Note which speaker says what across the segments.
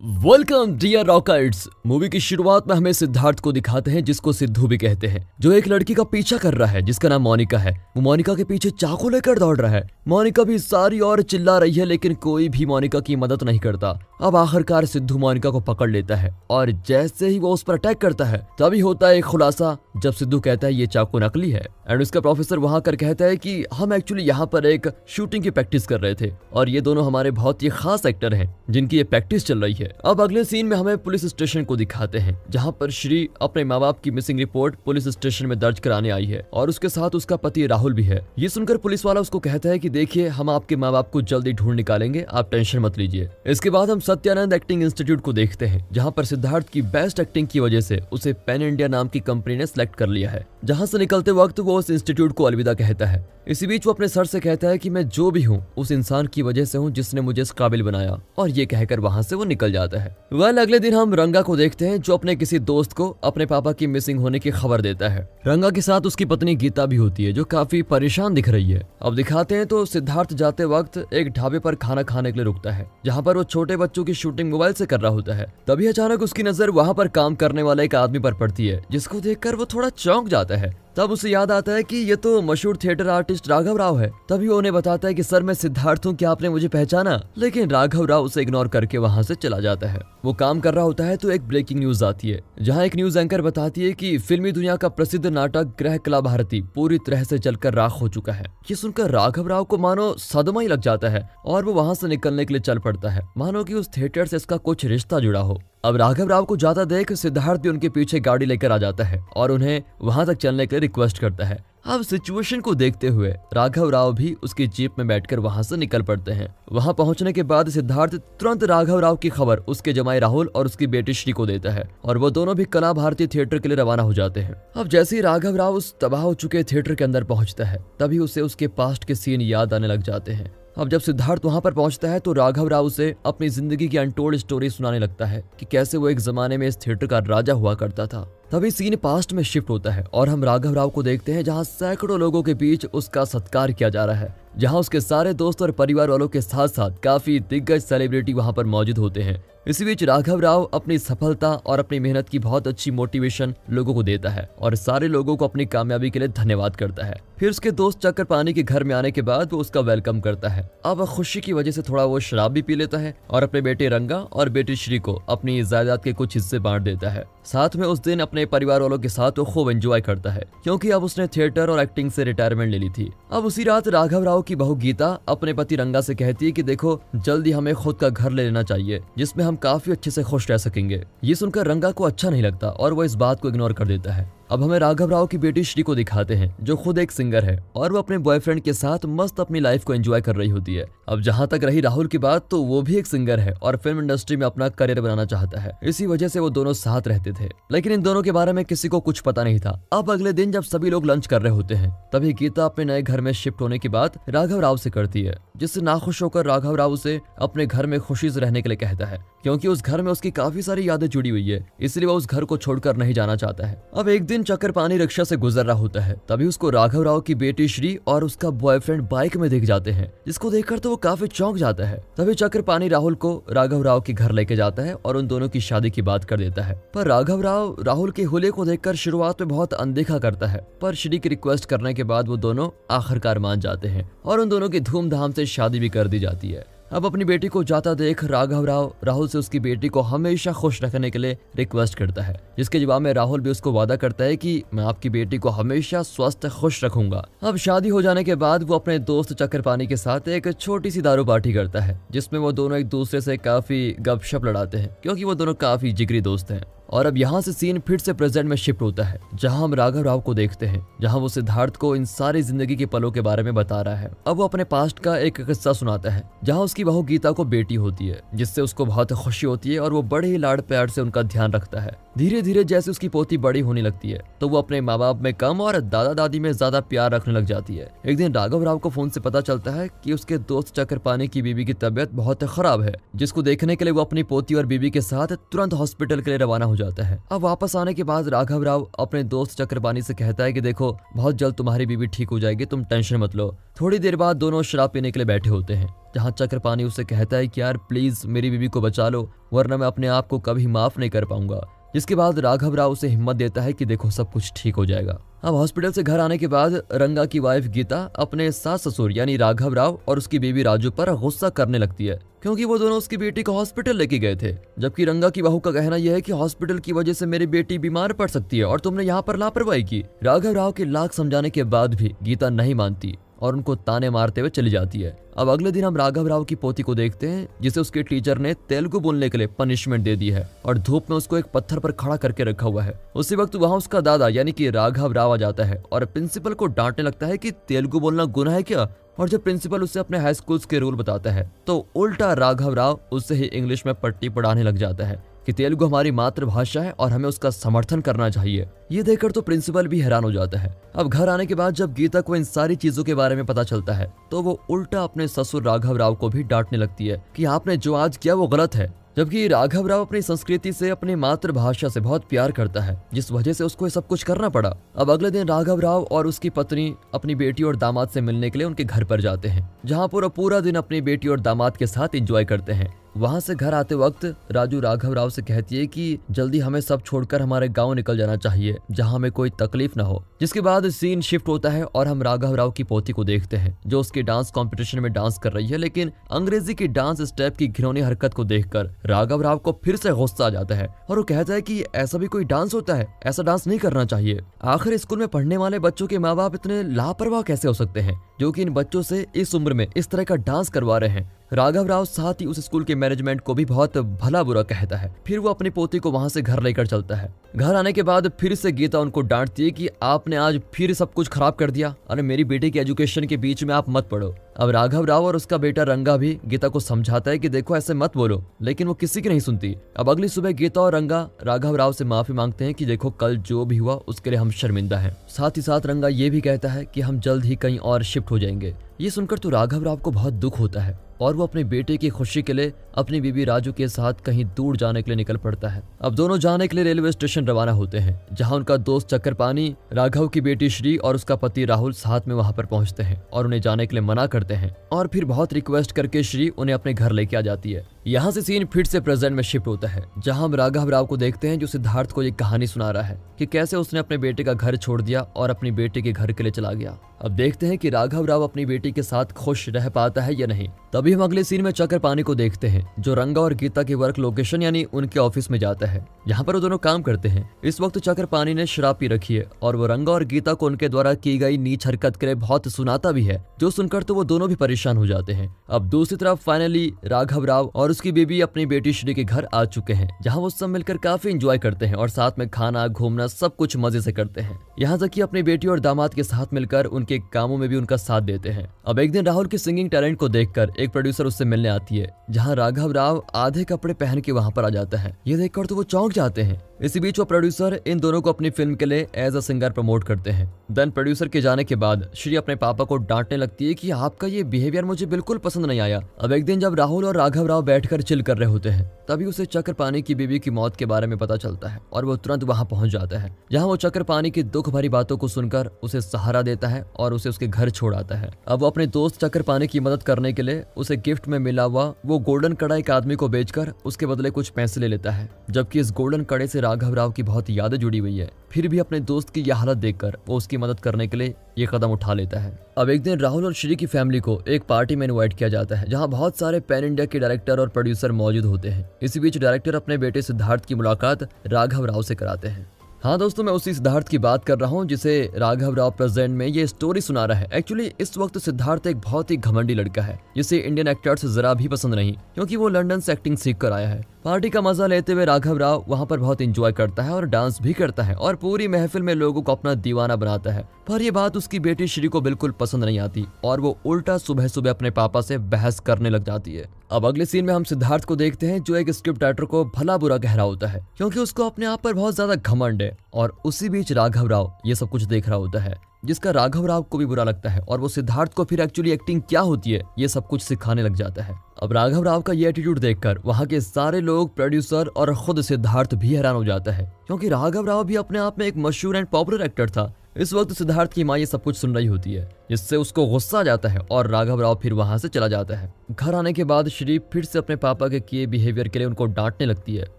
Speaker 1: Welcome dear रॉकर्ट्स। Movie की शुरुआत में हमें सिद्धार्थ को दिखाते हैं, जिसको सिद्धू भी कहते हैं, जो एक लड़की का पीछा कर रहा है जिसका नाम मोनिका है। वो मोनिका के पीछे चाकू लेकर दौड़ रहा है। मोनिका भी सारी और चिल्ला रही है, लेकिन कोई भी मोनिका की मदद नहीं करता। अब आखिरकार सिद्धू मोनिका को पकड़ लेता है और जैसे ही वो उस पर अटैक करता है तभी होता है एक खुलासा, जब सिद्धू कहता है ये चाकू नकली है। एंड उसका प्रोफेसर वहां कर कहता है कि हम एक्चुअली यहाँ पर एक शूटिंग की प्रैक्टिस कर रहे थे और ये दोनों हमारे बहुत ही खास एक्टर हैं जिनकी ये प्रैक्टिस चल रही है। अब अगले सीन में हमें पुलिस स्टेशन को दिखाते हैं, जहां पर श्री अपने माँ बाप की मिसिंग रिपोर्ट पुलिस स्टेशन में दर्ज कराने आई है और उसके साथ उसका पति राहुल भी है। ये सुनकर पुलिस वाला उसको कहता है कि देखिए, हम आपके माँ बाप को जल्दी ढूंढ निकालेंगे, आप टेंशन मत लीजिए। इसके बाद हम सत्यानंद एक्टिंग इंस्टीट्यूट को देखते हैं, जहाँ पर सिद्धार्थ की बेस्ट एक्टिंग की वजह से उसे पैन इंडिया नाम की कंपनी ने सिलेक्ट कर लिया है। जहाँ से निकलते वक्त वो उस इंस्टीट्यूट को अलविदा कहता है। इसी बीच वो अपने सर से कहता है कि मैं जो भी हूँ उस इंसान की वजह से हूँ जिसने मुझे इस काबिल बनाया, और ये कहकर वहां से वो निकल जाता है। अगले दिन हम रंगा को देखते हैं, जो अपने किसी दोस्त को अपने पापा की मिसिंग होने की खबर देता है। रंगा के साथ उसकी पत्नी गीता भी होती है, जो काफी परेशान दिख रही है। अब दिखाते हैं तो सिद्धार्थ जाते वक्त एक ढाबे पर खाना खाने के लिए रुकता है, जहाँ पर वो छोटे बच्चों की शूटिंग मोबाइल से कर रहा होता है। तभी अचानक उसकी नजर वहाँ पर काम करने वाले एक आदमी पर पड़ती है, जिसको देखकर वो थोड़ा चौंक जाता है। तब उसे याद आता है कि ये तो मशहूर थिएटर आर्टिस्ट राघव राव है। तभी वो उन्हें बताता है कि सर, मैं सिद्धार्थ हूँ, क्या आपने मुझे पहचाना? लेकिन राघव राव उसे इग्नोर करके वहाँ से चला जाता है। वो काम कर रहा होता है तो एक ब्रेकिंग न्यूज आती है, जहाँ एक न्यूज एंकर बताती है कि फिल्मी दुनिया का प्रसिद्ध नाटक ग्रह कला भारती पूरी तरह से जलकर राख हो चुका है। ये सुनकर राघव राव को मानो सदमा ही लग जाता है और वो वहाँ से निकलने के लिए चल पड़ता है, मानो कि उस थिएटर से इसका कुछ रिश्ता जुड़ा हो। अब राघव राव को जाता देख सिद्धार्थ भी उनके पीछे गाड़ी लेकर आ जाता है और उन्हें वहां तक चलने के लिए रिक्वेस्ट करता है। अब सिचुएशन को देखते हुए राघव राव भी उसकी जीप में बैठकर वहां से निकल पड़ते हैं। वहां पहुंचने के बाद सिद्धार्थ तुरंत राघव राव की खबर उसके जमाई राहुल और उसकी बेटी श्री को देता है और वो दोनों भी कला भारती थिएटर के लिए रवाना हो जाते हैं। अब जैसे ही राघव राव उस तबाह हो चुके थिएटर के अंदर पहुंचता है, तभी उसे उसके पास्ट के सीन याद आने लग जाते हैं। अब जब सिद्धार्थ वहां पर पहुंचता है तो राघव राव उसे अपनी जिंदगी की अनटोल्ड स्टोरी सुनाने लगता है कि कैसे वो एक जमाने में इस थिएटर का राजा हुआ करता था। तभी सीन पास्ट में शिफ्ट होता है और हम राघव राव को देखते हैं, जहां सैकड़ों लोगों के बीच उसका सत्कार किया जा रहा है, जहां उसके सारे दोस्त और परिवार वालों के साथ साथ काफी दिग्गज सेलिब्रिटी वहां पर मौजूद होते हैं। इसी बीच राघव राव अपनी सफलता और अपनी मेहनत की बहुत अच्छी मोटिवेशन लोगों को देता है और सारे लोगों को अपनी कामयाबी के लिए धन्यवाद करता है। फिर उसके दोस्त चक्कर पानी के घर में आने के बाद वो उसका वेलकम करता है। अब खुशी की वजह से थोड़ा वो शराब भी पी लेता है और अपने बेटे रंगा और बेटी श्री को अपनी जायदाद के कुछ हिस्से बांट देता है। साथ में उस दिन अपने परिवार वालों के साथ वो खूब एंजॉय करता है, क्योंकि अब उसने थिएटर और एक्टिंग से रिटायरमेंट ले ली थी। अब उसी रात राघव राव की बहू गीता अपने पति रंगा से कहती है कि देखो, जल्दी हमें खुद का घर ले लेना चाहिए जिसमें हम काफी अच्छे से खुश रह सकेंगे। ये सुनकर रंगा को अच्छा नहीं लगता और वो इस बात को इग्नोर कर देता है। अब हमें राघव राव की बेटी श्री को दिखाते हैं, जो खुद एक सिंगर है और वो अपने बॉयफ्रेंड के साथ मस्त अपनी लाइफ को एंजॉय कर रही होती है। अब जहां तक रही राहुल की बात, तो वो भी एक सिंगर है और फिल्म इंडस्ट्री में अपना करियर बनाना चाहता है। इसी वजह से वो दोनों साथ रहते थे, लेकिन इन दोनों के बारे में किसी को कुछ पता नहीं था। अब अगले दिन जब सभी लोग लंच कर रहे होते हैं, तभी गीता अपने नए घर में शिफ्ट होने की बात राघव राव से करती है, जिससे नाखुश होकर राघव राव उसे अपने घर में खुशी से रहने के लिए कहता है, क्योंकि उस घर में उसकी काफी सारी यादें जुड़ी हुई है, इसलिए वो उस घर को छोड़कर नहीं जाना चाहता है। अब एक दिन चक्कर पानी रिक्शा से गुजर रहा होता है, तभी उसको राघव राव की बेटी श्री और उसका बॉयफ्रेंड बाइक में दिख जाते हैं, जिसको देखकर तो वो काफी चौंक जाता है। तभी चक्कर पानी राहुल को राघव राव के घर लेके जाता है और उन दोनों की शादी की बात कर देता है। पर राघव राव राहुल के हुलिये को देखकर शुरुआत में बहुत अनदेखा करता है, पर श्री की रिक्वेस्ट करने के बाद वो दोनों आखिरकार मान जाते हैं और उन दोनों की धूमधाम से शादी भी कर दी जाती है। अब अपनी बेटी को जाता देख राघव राव राहुल से उसकी बेटी को हमेशा खुश रखने के लिए रिक्वेस्ट करता है, जिसके जवाब में राहुल भी उसको वादा करता है कि मैं आपकी बेटी को हमेशा स्वस्थ खुश रखूंगा। अब शादी हो जाने के बाद वो अपने दोस्त चक्कर पानी के साथ एक छोटी सी दारू पार्टी करता है, जिसमें वो दोनों एक दूसरे से काफी गपशप लड़ाते हैं, क्योंकि वो दोनों काफी जिगरी दोस्त हैं। और अब यहाँ से सीन फिर से प्रेजेंट में शिफ्ट होता है, जहाँ हम राघव राव को देखते हैं, जहाँ वो सिद्धार्थ को इन सारी जिंदगी के पलों के बारे में बता रहा है। अब वो अपने पास्ट का एक किस्सा सुनाता है, जहाँ उसकी बहू गीता को बेटी होती है, जिससे उसको बहुत खुशी होती है और वो बड़े ही लाड़ प्यार से उनका ध्यान रखता है। धीरे धीरे जैसे उसकी पोती बड़ी होने लगती है, तो वो अपने माँ बाप में कम और दादा दादी में ज्यादा प्यार रखने लग जाती है। एक दिन राघव राव को फोन से पता चलता है कि उसके दोस्त चक्कर पानी की बीबी की तबीयत बहुत खराब है, जिसको देखने के लिए वो अपनी पोती और बीबी के साथ तुरंत हॉस्पिटल के लिए रवाना हो हो जाता है। अब वापस आने के बाद राघव राव अपने दोस्त चक्रपाणी से कहता है कि देखो बहुत जल्द तुम्हारी बीवी ठीक हो जाएगी, तुम टेंशन मत लो। थोड़ी देर बाद दोनों शराब पीने के लिए बैठे होते हैं, जहाँ चक्रपाणी उसे कहता है कि यार प्लीज मेरी बीवी को बचा लो, वरना मैं अपने आप को कभी माफ नहीं कर पाऊंगा। जिसके बाद राघव राव उसे हिम्मत देता है कि देखो सब कुछ ठीक हो जाएगा। अब हॉस्पिटल से घर आने के बाद रंगा की वाइफ गीता अपने सास ससुर यानी राघव राव और उसकी बीवी राजू पर गुस्सा करने लगती है, क्योंकि वो दोनों उसकी बेटी को हॉस्पिटल लेके गए थे। जबकि रंगा की बहू का कहना यह है कि हॉस्पिटल की वजह से मेरी बेटी बीमार पड़ सकती है और तुमने यहाँ पर लापरवाही की। राघव राव के लाख समझाने के बाद भी गीता नहीं मानती और उनको ताने मारते हुए चली जाती है। अब अगले दिन हम राघव राव की पोती को देखते हैं, जिसे उसके टीचर ने तेलुगु बोलने के लिए पनिशमेंट दे दी है और धूप में उसको एक पत्थर पर खड़ा करके रखा हुआ है। उसी वक्त वहाँ उसका दादा यानी कि राघव राव आ जाता है और प्रिंसिपल को डांटने लगता है कि तेलुगु बोलना गुनाह है क्या। और जब प्रिंसिपल उसे अपने हाई स्कूल के रूल बताता है तो उल्टा राघव राव उससे ही इंग्लिश में पट्टी पढ़ाने लग जाता है कि तेलुगु हमारी मातृभाषा है और हमें उसका समर्थन करना चाहिए। ये देखकर तो प्रिंसिपल भी हैरान हो जाता है। अब घर आने के बाद जब गीता को इन सारी चीजों के बारे में पता चलता है तो वो उल्टा अपने ससुर राघव राव को भी डांटने लगती है कि आपने जो आज किया वो गलत है। जबकि राघव राव अपनी संस्कृति से, अपनी मातृभाषा से बहुत प्यार करता है, जिस वजह से उसको ये सब कुछ करना पड़ा। अब अगले दिन राघव राव और उसकी पत्नी अपनी बेटी और दामाद से मिलने के लिए उनके घर पर जाते हैं, जहाँ पूरा दिन अपनी बेटी और दामाद के साथ एंजॉय करते हैं। वहां से घर आते वक्त राजू राघव राव से कहती है कि जल्दी हमें सब छोड़कर हमारे गांव निकल जाना चाहिए, जहां हमें कोई तकलीफ ना हो। जिसके बाद सीन शिफ्ट होता है और हम राघव राव की पोती को देखते हैं, जो उसके डांस कंपटीशन में डांस कर रही है, लेकिन अंग्रेजी की डांस स्टेप की घिनौनी हरकत को देखकर राघव राव को फिर से गुस्सा आ जाता है और वो कहता है कि ऐसा भी कोई डांस होता है, ऐसा डांस नहीं करना चाहिए। आखिर स्कूल में पढ़ने वाले बच्चों के माँ बाप इतने लापरवाह कैसे हो सकते हैं, जो कि इन बच्चों से इस उम्र में इस तरह का डांस करवा रहे हैं। राघव राव साथ ही उस स्कूल के मैनेजमेंट को भी बहुत भला बुरा कहता है। फिर वो अपनी पोती को वहां से घर लेकर चलता है। घर आने के बाद फिर से गीता उनको डांटती है कि आपने आज फिर सब कुछ खराब कर दिया, अरे मेरी बेटी की एजुकेशन के बीच में आप मत पढ़ो। अब राघव राव और उसका बेटा रंगा भी गीता को समझाता है कि देखो ऐसे मत बोलो, लेकिन वो किसी की नहीं सुनती। अब अगली सुबह गीता और रंगा राघव राव से माफी मांगते हैं कि देखो कल जो भी हुआ उसके लिए हम शर्मिंदा हैं। साथ ही साथ रंगा ये भी कहता है कि हम जल्द ही कहीं और शिफ्ट हो जाएंगे। ये सुनकर तो राघव राव को बहुत दुख होता है और वो अपने बेटे की खुशी के लिए अपनी बीवी राजू के साथ कहीं दूर जाने के लिए निकल पड़ता है। अब दोनों जाने के लिए रेलवे स्टेशन रवाना होते हैं, जहां उनका दोस्त चक्रपाणी, राघव की बेटी श्री और उसका पति राहुल साथ में वहां पर पहुंचते हैं और उन्हें जाने के लिए मना करते हैं और फिर बहुत रिक्वेस्ट करके श्री उन्हें अपने घर लेके आ जाती है। यहाँ से सीन फिर से प्रेजेंट में शिफ्ट होता है, जहाँ हम राघव राव को देखते हैं जो सिद्धार्थ को ये कहानी सुना रहा है कि कैसे उसने अपने बेटे का घर छोड़ दिया और अपनी बेटी के घर के लिए चला गया। अब देखते हैं कि राघव राव अपनी बेटी के साथ खुश रह पाता है या नहीं। तभी हम अगले सीन में चक्रपाणी को देखते हैं, जो रंगा और गीता की वर्क लोकेशन यानी उनके ऑफिस में जाता है, जहाँ पर वो दोनों काम करते हैं। इस वक्त चक्रपाणी ने शराब पी रखी है और वो रंगा और गीता को उनके द्वारा की गई नीच हरकत के लिए बहुत सुनाता भी है, जो सुनकर तो वो दोनों भी परेशान हो जाते हैं। अब दूसरी तरफ फाइनली राघव राव और उसकी बीवी अपनी बेटी श्री के घर आ चुके हैं, जहाँ वो सब मिलकर काफी एंजॉय करते हैं और साथ में खाना घूमना सब कुछ मजे से करते हैं। यहाँ तक कि अपनी बेटी और दामाद के साथ मिलकर उनके कामों में भी उनका साथ देते हैं। अब एक दिन राहुल की सिंगिंग टैलेंट को देखकर एक प्रोड्यूसर उससे मिलने आती है, जहाँ राघव राव आधे कपड़े पहन के वहाँ पर आ जाता है। ये देखकर तो वो चौंक जाते हैं। इसी बीच वो प्रोड्यूसर इन दोनों को अपनी फिल्म के लिए एज अ सिंगर प्रमोट करते हैं। देन प्रोड्यूसर के जाने के बाद श्री अपने पापा को डांटने लगती है कि आपका ये बिहेवियर मुझे बिल्कुल पसंद नहीं आया। अब एक दिन जब राहुल और राघव राव बैठकर चिल कर रहे होते हैं, तभी उसे चक्रपाणी की बीवी की मौत के बारे में पता चलता है और वो तुरंत वहां पहुंच जाता है, जहां वो चक्रपाणी की दुख भरी बातों को सुनकर उसे सहारा देता है और उसे उसके घर छोड़ आता है। अब वो अपने दोस्त चक्रपाणी की मदद करने के लिए उसे गिफ्ट में मिला हुआ वो गोल्डन कड़ा एक आदमी को बेचकर उसके बदले कुछ पैसे ले लेता है, जबकि इस गोल्डन कड़े से राघव राव की बहुत यादें जुड़ी हुई है। फिर भी अपने दोस्त की यह हालत देखकर वो उसकी मदद करने के लिए ये कदम उठा लेता है। अब एक दिन राहुल और श्री की फैमिली को एक पार्टी में इनवाइट किया जाता है, जहां बहुत सारे पैन इंडिया के डायरेक्टर और प्रोड्यूसर मौजूद होते हैं। इसी बीच डायरेक्टर अपने बेटे सिद्धार्थ की मुलाकात राघव राव से कराते हैं। हाँ दोस्तों, मैं उसी सिद्धार्थ की बात कर रहा हूँ जिसे राघव राव प्रेजेंट में ये स्टोरी सुना रहा है। एक्चुअली इस वक्त सिद्धार्थ एक बहुत ही घमंडी लड़का है, जिसे इंडियन एक्टर्स जरा भी पसंद नहीं, क्योंकि वो लंदन से एक्टिंग सीख कर आया है। पार्टी का मजा लेते हुए राघव राव वहाँ पर बहुत एंजॉय करता है और डांस भी करता है और पूरी महफिल में लोगों को अपना दीवाना बनाता है। पर ये बात उसकी बेटी श्री को बिल्कुल पसंद नहीं आती और वो उल्टा सुबह सुबह अपने पापा से बहस करने लग जाती है। अब अगले सीन में हम सिद्धार्थ को देखते हैं, जो एक स्क्रिप्ट राइटर को भला बुरा कह रहा होता है, क्योंकि उसको अपने आप पर बहुत ज्यादा घमंड है और उसी बीच राघव राव ये सब कुछ देख रहा होता है, जिसका राघव राव को भी बुरा लगता है और वो सिद्धार्थ को फिर एक्चुअली एक्टिंग क्या होती है ये सब कुछ सिखाने लग जाता है। अब राघव राव का ये एटीट्यूड देखकर वहाँ के सारे लोग, प्रोड्यूसर और खुद सिद्धार्थ भी हैरान हो जाता है, क्योंकि राघव राव भी अपने आप में एक मशहूर एंड पॉपुलर एक्टर था। इस वक्त सिद्धार्थ की माँ ये सब कुछ सुन रही होती है, जिससे उसको गुस्सा आ जाता है और राघव राव फिर वहां से चला जाता है। घर आने के बाद श्री फिर से अपने पापा के किए बिहेवियर के लिए उनको डांटने लगती है,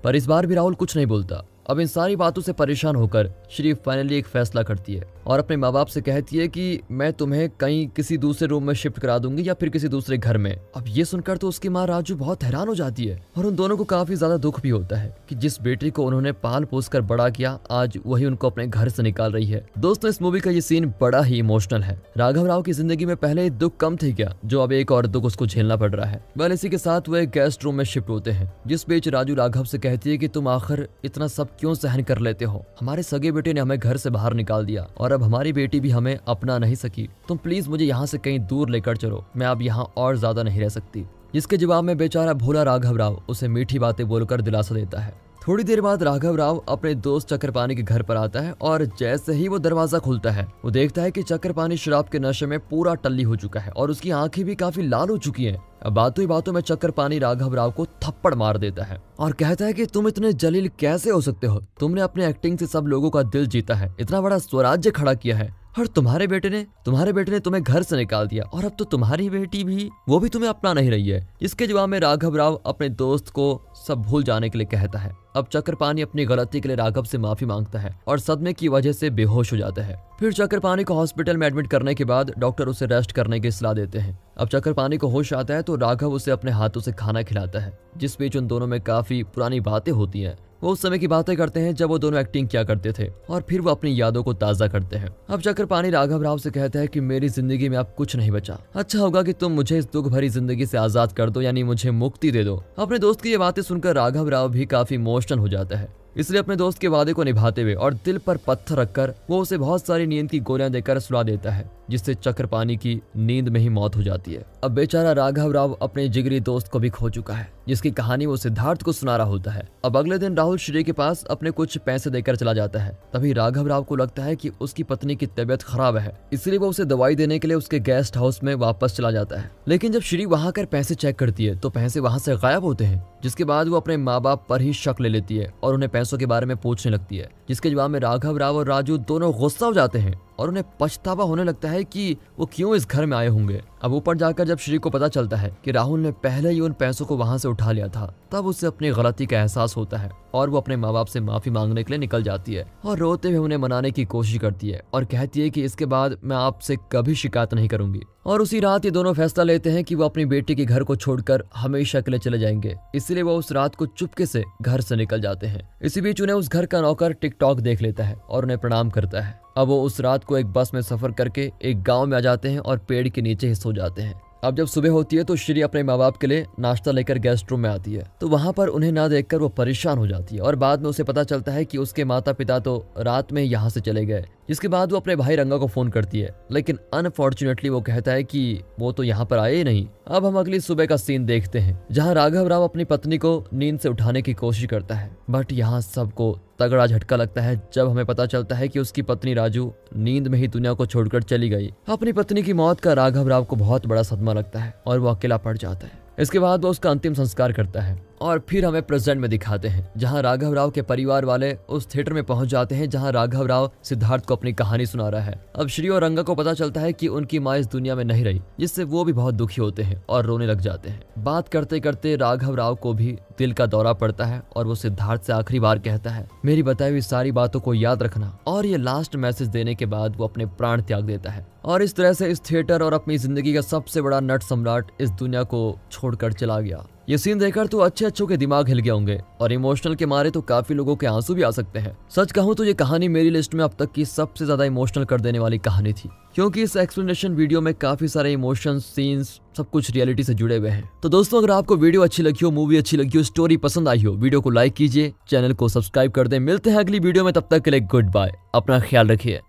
Speaker 1: पर इस बार भी राहुल कुछ नहीं बोलता। अब इन सारी बातों से परेशान होकर श्री फाइनली एक फैसला करती है और अपने माँ बाप से कहती है कि मैं तुम्हें कहीं किसी दूसरे रूम में शिफ्ट करा दूंगी या फिर किसी दूसरे घर में। अब ये सुनकर तो उसकी माँ राजू बहुत हैरान हो जाती है और उन दोनों को काफी ज्यादा दुख भी होता है कि जिस बेटी को उन्होंने पाल पोस कर बड़ा किया, आज वही उनको अपने घर से निकाल रही है। दोस्तों, इस मूवी का ये सीन बड़ा ही इमोशनल है। राघव राव की जिंदगी में पहले दुख कम थे क्या, जो अब एक और दुख उसको झेलना पड़ रहा है। वेल, इसी के साथ वो एक गेस्ट रूम में शिफ्ट होते हैं, जिस बीच राजू राघव से कहती है कि तुम आखिर इतना सब क्यों सहन कर लेते हो। हमारे सगे बेटे ने हमें घर से बाहर निकाल दिया और अब हमारी बेटी भी हमें अपना नहीं सकी। तुम प्लीज मुझे यहाँ से कहीं दूर लेकर चलो, मैं अब यहाँ और ज्यादा नहीं रह सकती। जिसके जवाब में बेचारा भोला राघव राव उसे मीठी बातें बोलकर दिलासा देता है। थोड़ी देर बाद राघव राव अपने दोस्त चक्रपाणी के घर पर आता है और जैसे ही वो दरवाजा खुलता है, वो देखता है कि चक्रपाणी शराब के नशे में पूरा टल्ली हो चुका है और उसकी आंखें भी काफी लाल हो चुकी हैं। अब बातों ही बातों में चक्रपाणी राघव राव को थप्पड़ मार देता है और कहता है कि तुम इतने जलील कैसे हो सकते हो। तुमने अपने एक्टिंग से सब लोगों का दिल जीता है, इतना बड़ा स्वराज्य खड़ा किया है, और तुम्हारे बेटे ने तुम्हें घर से निकाल दिया और अब तो तुम्हारी बेटी भी, वो भी तुम्हें अपना नहीं रही है। इसके जवाब में राघव राव अपने दोस्त को सब भूल जाने के लिए कहता है। अब चक्रपाणी अपनी गलती के लिए राघव से माफी मांगता है और सदमे की वजह से बेहोश हो जाता है। फिर चक्रपाणी को हॉस्पिटल में एडमिट करने के बाद डॉक्टर उसे रेस्ट करने की सलाह देते हैं। अब चक्रपाणी को होश आता है तो राघव उसे अपने हाथों से खाना खिलाता है, जिस बीच उन दोनों में काफी पुरानी बातें होती हैं। वो उस समय की बातें करते हैं जब वो दोनों एक्टिंग किया करते थे और फिर वो अपनी यादों को ताज़ा करते हैं। अब चक्रपाणी राघव राव से कहता है कि मेरी जिंदगी में अब कुछ नहीं बचा, अच्छा होगा कि तुम मुझे इस दुख भरी जिंदगी से आजाद कर दो, यानी मुझे मुक्ति दे दो। अपने दोस्त की ये बातें सुनकर राघव राव भी काफी इमोशनल हो जाता है, इसलिए अपने दोस्त के वादे को निभाते हुए और दिल पर पत्थर रखकर वो उसे बहुत सारी नींद की गोलियां देकर सुला देता है, जिससे चक्रपाणी की नींद में ही मौत हो जाती है। अब बेचारा राघव राव अपने जिगरी दोस्त को भी खो चुका है, जिसकी कहानी वो सिद्धार्थ को सुना रहा होता है। अब अगले दिन राहुल श्री के पास अपने कुछ पैसे देकर चला जाता है। तभी राघव राव को लगता है कि उसकी पत्नी की तबीयत खराब है, इसलिए वो उसे दवाई देने के लिए उसके गेस्ट हाउस में वापस चला जाता है। लेकिन जब श्री वहां कर पैसे चेक करती है तो पैसे वहां से गायब होते हैं, जिसके बाद वो अपने माँ बाप पर ही शक ले लेती है और उन्हें पैसों के बारे में पूछने लगती है। जिसके जवाब में राघव राव और राजू दोनों गुस्सा हो जाते हैं और उन्हें पछतावा होने लगता है कि वो क्यों इस घर में आए होंगे। अब ऊपर जाकर जब श्री को पता चलता है कि राहुल ने पहले ही उन पैसों को वहां से उठा लिया था, तब उसे अपनी गलती का एहसास होता है और वो अपने माँ बाप से माफी मांगने के लिए निकल जाती है और रोते हुए उन्हें मनाने की कोशिश करती है और कहती है कि इसके बाद मैं आपसे कभी शिकायत नहीं करूंगी। और उसी रात ये दोनों फैसला लेते हैं कि वो अपनी बेटी के घर को छोड़कर हमेशा के लिए चले जाएंगे, इसलिए वो उस रात को चुपके से घर से निकल जाते हैं। इसी बीच उन्हें उस घर का नौकर टिकटॉक देख लेता है और उन्हें प्रणाम करता है। अब वो उस रात को एक बस में सफर करके एक गांव में आ जाते हैं और पेड़ के नीचे ही सो जाते हैं। अब जब सुबह होती है तो श्री अपने माँ बाप के लिए नाश्ता लेकर गेस्ट रूम में आती है, तो वहां पर उन्हें ना देखकर वो परेशान हो जाती है और बाद में उसे पता चलता है कि उसके माता पिता तो रात में यहाँ से चले गए। जिसके बाद वो अपने भाई रंगा को फोन करती है, लेकिन अनफॉर्चुनेटली वो कहता है कि वो तो यहाँ पर आए ही नहीं। अब हम अगली सुबह का सीन देखते हैं, जहाँ राघव राव अपनी पत्नी को नींद से उठाने की कोशिश करता है, बट यहाँ सबको तगड़ा झटका लगता है जब हमें पता चलता है कि उसकी पत्नी राजू नींद में ही दुनिया को छोड़कर चली गई। अपनी पत्नी की मौत का राघव राव को बहुत बड़ा सदमा लगता है और वो अकेला पड़ जाता है। इसके बाद वो उसका अंतिम संस्कार करता है और फिर हमें प्रेजेंट में दिखाते हैं, जहां राघव राव के परिवार वाले उस थिएटर में पहुंच जाते हैं जहां राघव राव सिद्धार्थ को अपनी कहानी सुना रहा है। अब श्री और रंगा को पता चलता है कि उनकी माँ इस दुनिया में नहीं रही, जिससे वो भी बहुत दुखी होते हैं और रोने लग जाते हैं। बात करते करते राघव राव को भी दिल का दौरा पड़ता है और वो सिद्धार्थ से आखिरी बार कहता है, मेरी बताई हुई सारी बातों को याद रखना, और ये लास्ट मैसेज देने के बाद वो अपने प्राण त्याग देता है। और इस तरह से इस थिएटर और अपनी जिंदगी का सबसे बड़ा नट सम्राट इस दुनिया को छोड़कर चला गया। ये सीन देखकर तो अच्छे के दिमाग हिल गए होंगे और इमोशनल के मारे तो काफी लोगों के आंसू भी आ सकते हैं। सच कहूं तो ये कहानी मेरी लिस्ट में अब तक की सबसे ज्यादा इमोशनल कर देने वाली कहानी थी, क्योंकि इस एक्सप्लेनेशन वीडियो में काफी सारे इमोशंस, सीन्स, सब कुछ रियलिटी से जुड़े हुए हैं। तो दोस्तों, अगर आपको वीडियो अच्छी लगी हो, मूवी अच्छी लगी हो, स्टोरी पसंद आई हो, वीडियो को लाइक कीजिए, चैनल को सब्सक्राइब कर दें। मिलते हैं अगली वीडियो में, तब तक के लिए गुड बाय, अपना ख्याल रखिए।